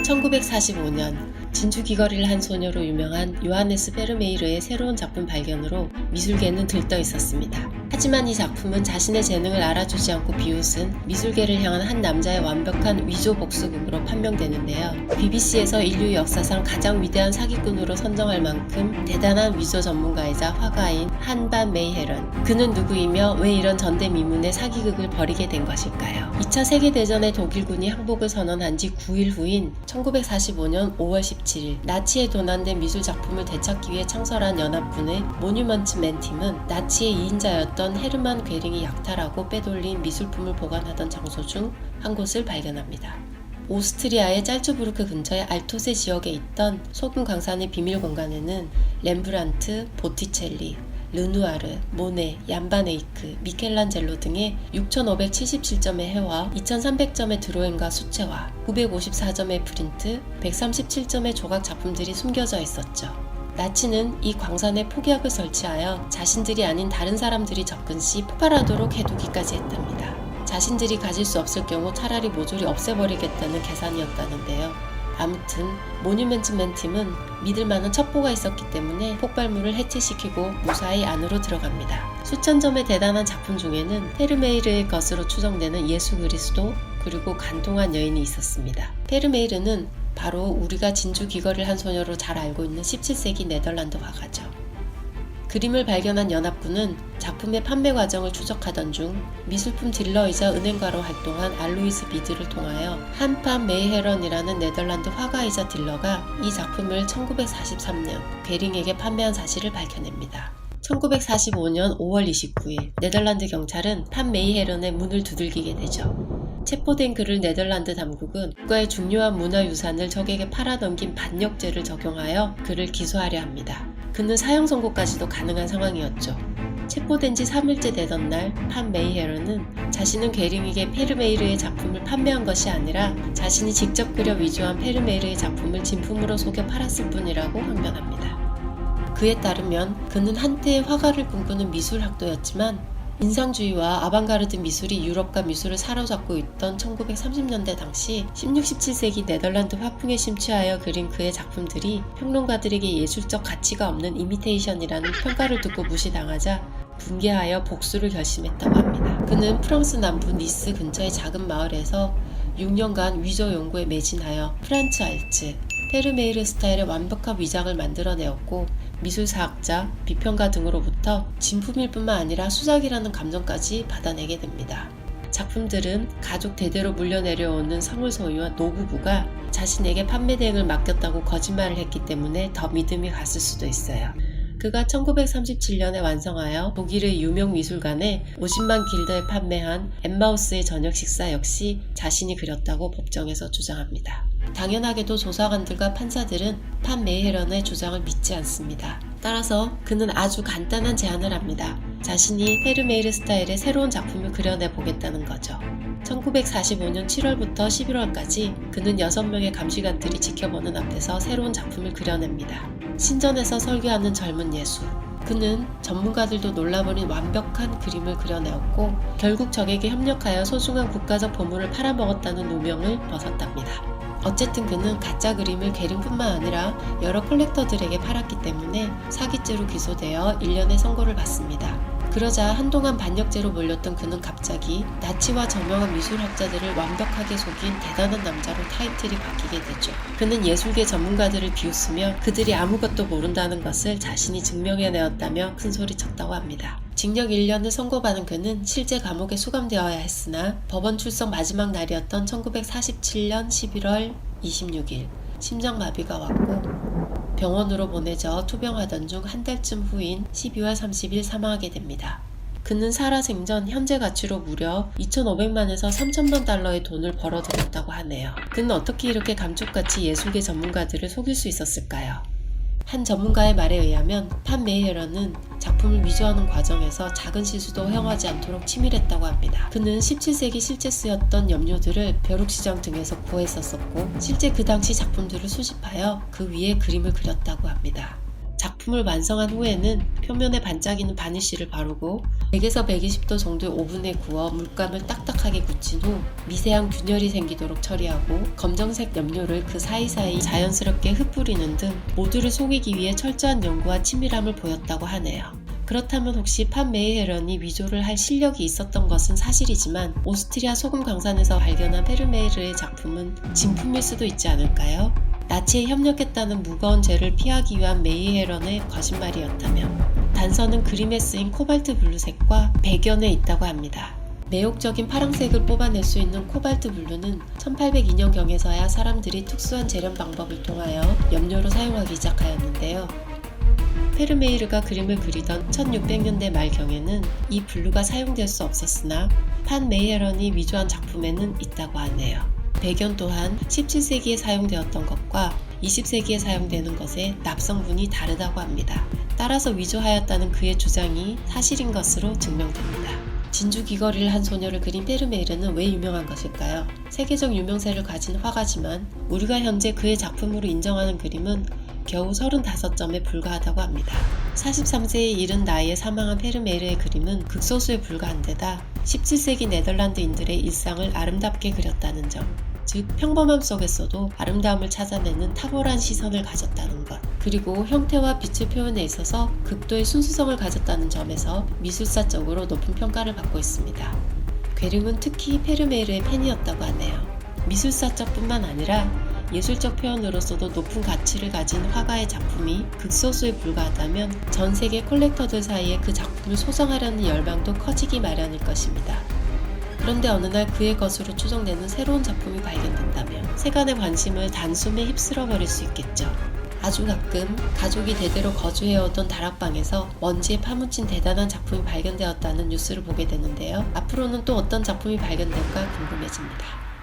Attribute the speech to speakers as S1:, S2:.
S1: 1945년 진주 귀걸이를 한 소녀로 유명한 요하네스 페르메이르의 새로운 작품 발견으로 미술계는 들떠 있었습니다. 하지만 이 작품은 자신의 재능을 알아주지 않고 비웃은 미술계를 향한 한 남자의 완벽한 위조 복수극으로 판명되는데요. BBC에서 인류 역사상 가장 위대한 사기꾼으로 선정할 만큼 대단한 위조 전문가이자 화가인 한반 메이헤런. 그는 누구이며 왜 이런 전대미문의 사기극을 벌이게 된 것일까요? 2차 세계대전의 독일군이 항복을 선언한 지 9일 후인 1945년 5월 17일 나치에 도난된 미술작품을 되찾기 위해 창설한 연합군의 모뉴먼트 맨 팀은 나치의 2인자였던 헤르만 괴링이 약탈하고 빼돌린 미술품을 보관하던 장소 중 한 곳을 발견합니다. 오스트리아의 짤츠부르크 근처의 알토세 지역에 있던 소금 광산의 비밀 공간에는 렘브란트, 보티첼리, 르누아르, 모네, 얀바네이크, 미켈란젤로 등의 6,577점의 해와 2,300점의 드로잉과 수채화, 954점의 프린트, 137점의 조각 작품들이 숨겨져 있었죠. 나치는 이 광산에 폭약을 설치하여 자신들이 아닌 다른 사람들이 접근 시 폭발하도록 해두기까지 했답니다. 자신들이 가질 수 없을 경우 차라리 모조리 없애버리겠다는 계산이었다는데요. 아무튼 모뉴먼트 맨 팀은 믿을만한 첩보가 있었기 때문에 폭발물을 해체시키고 무사히 안으로 들어갑니다. 수천 점의 대단한 작품 중에는 페르메이르의 것으로 추정되는 예수 그리스도 그리고 간통한 여인이 있었습니다. 페르메이르는 바로 우리가 진주 귀걸이를 한 소녀로 잘 알고 있는 17세기 네덜란드 화가죠. 그림을 발견한 연합군은 작품의 판매 과정을 추적하던 중 미술품 딜러이자 은행가로 활동한 알로이스 비드를 통하여 한판 메이헤런이라는 네덜란드 화가이자 딜러가 이 작품을 1943년 괴링에게 판매한 사실을 밝혀냅니다. 1945년 5월 29일 네덜란드 경찰은 판 메이헤런의 문을 두들기게 되죠. 체포된 그를 네덜란드 당국은 국가의 중요한 문화유산을 적에게 팔아넘긴 반역죄를 적용하여 그를 기소하려 합니다. 그는 사형 선고까지도 가능한 상황이었죠. 체포된 지 3일째 되던 날 판 메이헤런은 자신은 괴링에게 페르메이르의 작품을 판매한 것이 아니라 자신이 직접 그려 위조한 페르메이르의 작품을 진품으로 속여 팔았을 뿐이라고 항변합니다. 그에 따르면 그는 한때의 화가를 꿈꾸는 미술학도였지만 인상주의와 아방가르드 미술이 유럽과 미술을 사로잡고 있던 1930년대 당시 16, 17세기 네덜란드 화풍에 심취하여 그린 그의 작품들이 평론가들에게 예술적 가치가 없는 이미테이션이라는 평가를 듣고 무시당하자 분개하여 복수를 결심했다고 합니다. 그는 프랑스 남부 니스 근처의 작은 마을에서 6년간 위조 연구에 매진하여 프란츠 알츠, 페르메이르 스타일의 완벽한 위장을 만들어내었고 미술사학자, 비평가 등으로부터 진품일 뿐만 아니라 수작이라는 감정까지 받아내게 됩니다. 작품들은 가족 대대로 물려내려오는 성을 소유한 노부부가 자신에게 판매 대행을 맡겼다고 거짓말을 했기 때문에 더 믿음이 갔을 수도 있어요. 그가 1937년에 완성하여 독일의 유명 미술관에 50만 길드에 판매한 엠마우스의 저녁 식사 역시 자신이 그렸다고 법정에서 주장합니다. 당연하게도 조사관들과 판사들은 판 메이헤런의 주장을 믿지 않습니다. 따라서 그는 아주 간단한 제안을 합니다. 자신이 페르메이르 스타일의 새로운 작품을 그려내 보겠다는 거죠. 1945년 7월부터 11월까지 그는 6명의 감시관들이 지켜보는 앞에서 새로운 작품을 그려냅니다. 신전에서 설교하는 젊은 예수. 그는 전문가들도 놀라버린 완벽한 그림을 그려내었고 결국 적에게 협력하여 소중한 국가적 보물을 팔아먹었다는 누명을 벗었답니다. 어쨌든 그는 가짜 그림을 괴링뿐만 아니라 여러 컬렉터들에게 팔았기 때문에 사기죄로 기소되어 1년의 선고를 받습니다. 그러자 한동안 반역죄로 몰렸던 그는 갑자기 나치와 저명한 미술학자들을 완벽하게 속인 대단한 남자로 타이틀이 바뀌게 되죠. 그는 예술계 전문가들을 비웃으며 그들이 아무것도 모른다는 것을 자신이 증명해내었다며 큰소리쳤다고 합니다. 징역 1년을 선고받은 그는 실제 감옥에 수감되어야 했으나 법원 출석 마지막 날이었던 1947년 11월 26일 심장마비가 왔고 병원으로 보내져 투병하던 중 한 달쯤 후인 12월 30일 사망하게 됩니다. 그는 살아생전 현재 가치로 무려 2,500만에서 3,000만 달러의 돈을 벌어들였다고 하네요. 그는 어떻게 이렇게 감쪽같이 예술계 전문가들을 속일 수 있었을까요? 한 전문가의 말에 의하면 판 메이헤런은 작품을 위조하는 과정에서 작은 실수도 허용하지 않도록 치밀했다고 합니다. 그는 17세기 실제 쓰였던 염료들을 벼룩시장 등에서 구했었고 실제 그 당시 작품들을 수집하여 그 위에 그림을 그렸다고 합니다. 작품을 완성한 후에는 표면에 반짝이는 바니쉬를 바르고 100에서 120도 정도의 오븐에 구워 물감을 딱딱하게 굳힌 후 미세한 균열이 생기도록 처리하고 검정색 염료를 그 사이사이 자연스럽게 흩뿌리는 등 모두를 속이기 위해 철저한 연구와 치밀함을 보였다고 하네요. 그렇다면 혹시 판 메이헤런이 위조를 할 실력이 있었던 것은 사실이지만 오스트리아 소금 강산에서 발견한 페르메이르의 작품은 진품일 수도 있지 않을까요? 나치에 협력했다는 무거운 죄를 피하기 위한 메이헤런의 거짓말이었다면 단서는 그림에 쓰인 코발트 블루색과 백연에 있다고 합니다. 매혹적인 파랑색을 뽑아낼 수 있는 코발트 블루는 1802년경에서야 사람들이 특수한 재련 방법을 통하여 염료로 사용하기 시작하였는데요. 페르메이르가 그림을 그리던 1600년대 말경에는 이 블루가 사용될 수 없었으나 판 메이헤런이 위조한 작품에는 있다고 하네요. 백연 또한 17세기에 사용되었던 것과 20세기에 사용되는 것의 납성분이 다르다고 합니다. 따라서 위조하였다는 그의 주장이 사실인 것으로 증명됩니다. 진주 귀걸이를 한 소녀를 그린 페르메이르는 왜 유명한 것일까요? 세계적 유명세를 가진 화가지만 우리가 현재 그의 작품으로 인정하는 그림은 겨우 35점에 불과하다고 합니다. 43세에 이른 나이에 사망한 페르메이르의 그림은 극소수에 불과한 데다 17세기 네덜란드인들의 일상을 아름답게 그렸다는 점, 즉 평범함 속에서도 아름다움을 찾아내는 탁월한 시선을 가졌다는 것, 그리고 형태와 빛의 표현에 있어서 극도의 순수성을 가졌다는 점에서 미술사적으로 높은 평가를 받고 있습니다. 괴링은 특히 페르메이르의 팬이었다고 하네요. 미술사적 뿐만 아니라 예술적 표현으로서도 높은 가치를 가진 화가의 작품이 극소수에 불과하다면 전 세계 콜렉터들 사이에 그 작품을 소장하려는 열망도 커지기 마련일 것입니다. 그런데 어느 날 그의 것으로 추정되는 새로운 작품이 발견된다면 세간의 관심을 단숨에 휩쓸어 버릴 수 있겠죠. 아주 가끔 가족이 대대로 거주해오던 다락방에서 먼지에 파묻힌 대단한 작품이 발견되었다는 뉴스를 보게 되는데요. 앞으로는 또 어떤 작품이 발견될까 궁금해집니다.